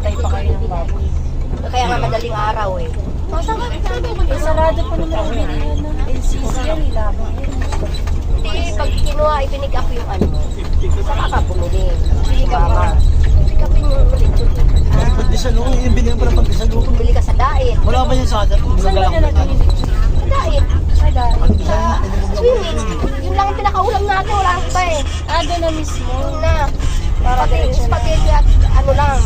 mamatay pa kayo ng baboy. Kaya nga madaling araw eh. Eh, sarado pa naman ang bilihan ng LCC yan, ilabang yan. Hindi, pag kinuha, ipinick up yung ano, saka ka bumili. Pick up Mama. Pick upin yung ulit. Pagdisalo, yung binigyan pala pagdisalo. Bumili ka sa daet. Wala ba yan sa atin? Saan ba nalagay yung lechon? Sa daet. Sa dahil. Sa swimming. Yun lang ang pinakaulam natin. Wala ang iba eh. Ah, doon na mismo. Yun na. Para Pati diretso na. spaghetti at ano lang.